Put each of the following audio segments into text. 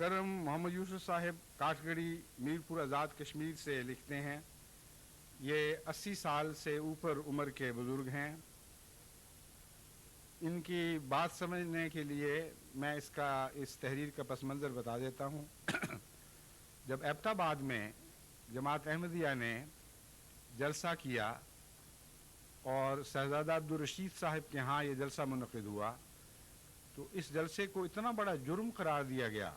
مکرم محمد یوسف صاحب کاٹگڑی میرپور آزاد کشمیر سے لکھتے ہیں، یہ 80 سال سے اوپر عمر کے بزرگ ہیں۔ ان کی بات سمجھنے کے لیے میں اس تحریر کا پس منظر بتا دیتا ہوں۔ جب ایبٹ آباد میں جماعت احمدیہ نے جلسہ کیا اور صاحبزادہ عبدالرشید صاحب کے ہاں یہ جلسہ منعقد ہوا تو اس جلسے کو اتنا بڑا جرم قرار دیا گیا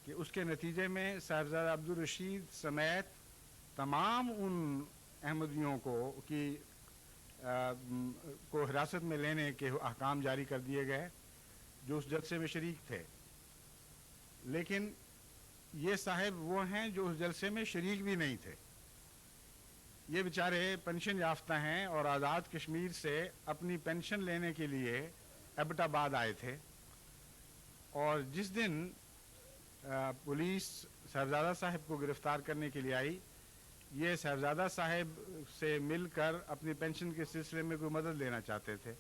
کہ اس کے نتیجے میں صاحبزادہ عبدالرشید سمیت تمام ان احمدیوں کو حراست میں لینے کے احکام جاری کر دیے گئے جو اس جلسے میں شریک تھے۔ لیکن یہ صاحب وہ ہیں جو اس جلسے میں شریک بھی نہیں تھے۔ یہ بیچارے پینشن یافتہ ہیں اور آزاد کشمیر سے اپنی پینشن لینے کے لیے ایبٹ آباد آئے تھے، اور جس دن پولیس صاحبزادہ صاحب کو گرفتار کرنے کے لیے آئی، یہ صاحبزادہ صاحب سے مل کر اپنی پینشن کے سلسلے میں کوئی مدد لینا چاہتے تھے۔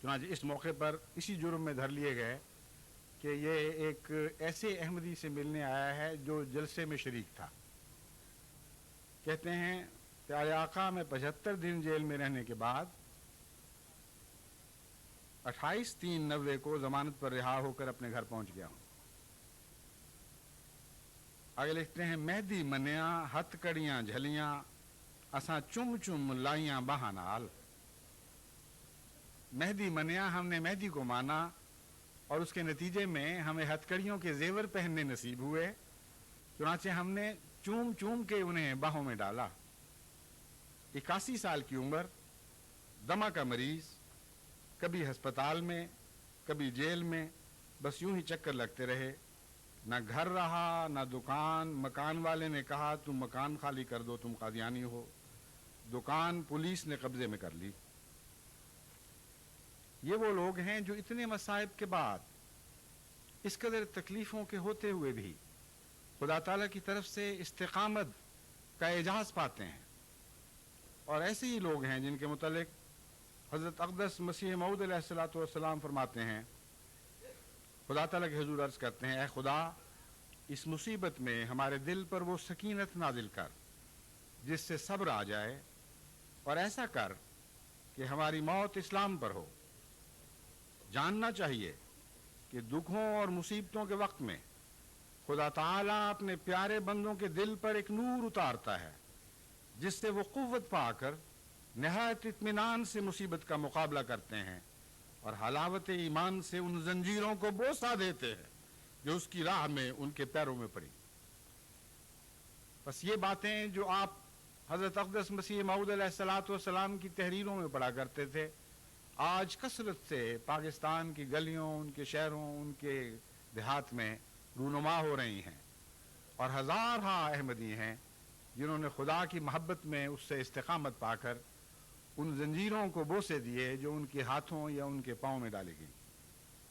چنانچہ اس موقع پر اسی جرم میں دھر لیے گئے کہ یہ ایک ایسے احمدی سے ملنے آیا ہے جو جلسے میں شریک تھا۔ کہتے ہیں پیارے آقا، میں 75 دن جیل میں رہنے کے بعد 28/3/90 کو ضمانت پر رہا ہو کر اپنے گھر پہنچ گیا ہوں۔ آگے لکھتے ہیں، مہدی منیا ہتھ کڑیاں جھلیاں اساں چم چم لائیاں باہاں نال۔ مہدی منیا، ہم نے مہدی کو مانا اور اس کے نتیجے میں ہمیں ہتھ کڑیوں کے زیور پہننے نصیب ہوئے، چنانچہ ہم نے چوم چوم کے انہیں باہوں میں ڈالا۔ 81 سال کی عمر، دمہ کا مریض، کبھی ہسپتال میں کبھی جیل میں، بس یوں ہی چکر لگتے رہے۔ نہ گھر رہا نہ دکان، مکان والے نے کہا تم مکان خالی کر دو، تم قادیانی ہو۔ دکان پولیس نے قبضے میں کر لی۔ یہ وہ لوگ ہیں جو اتنے مصائب کے بعد، اس قدر تکلیفوں کے ہوتے ہوئے بھی خدا تعالیٰ کی طرف سے استقامت کا اعزاز پاتے ہیں، اور ایسے ہی لوگ ہیں جن کے متعلق حضرت اقدس مسیح موعود علیہ الصلوۃ والسلام فرماتے ہیں، خدا تعالیٰ کے حضور عرض کرتے ہیں، اے خدا، اس مصیبت میں ہمارے دل پر وہ سکینت نازل کر جس سے صبر آ جائے، اور ایسا کر کہ ہماری موت اسلام پر ہو۔ جاننا چاہیے کہ دکھوں اور مصیبتوں کے وقت میں خدا تعالیٰ اپنے پیارے بندوں کے دل پر ایک نور اتارتا ہے جس سے وہ قوت پا کر نہایت اطمینان سے مصیبت کا مقابلہ کرتے ہیں اور حلاوت ایمان سے ان زنجیروں کو بوسہ دیتے ہیں جو اس کی راہ میں ان کے پیروں میں پڑی۔ بس یہ باتیں جو آپ حضرت اقدس مسیح موعود علیہ الصلوۃ والسلام کی تحریروں میں پڑھا کرتے تھے، آج کثرت سے پاکستان کی گلیوں، ان کے شہروں، ان کے دیہات میں رونما ہو رہی ہیں، اور ہزارہ احمدی ہیں جنہوں نے خدا کی محبت میں اس سے استقامت پا کر ان زنجیروں کو بوسے دیے جو ان کے ہاتھوں یا ان کے پاؤں میں ڈالی گئی۔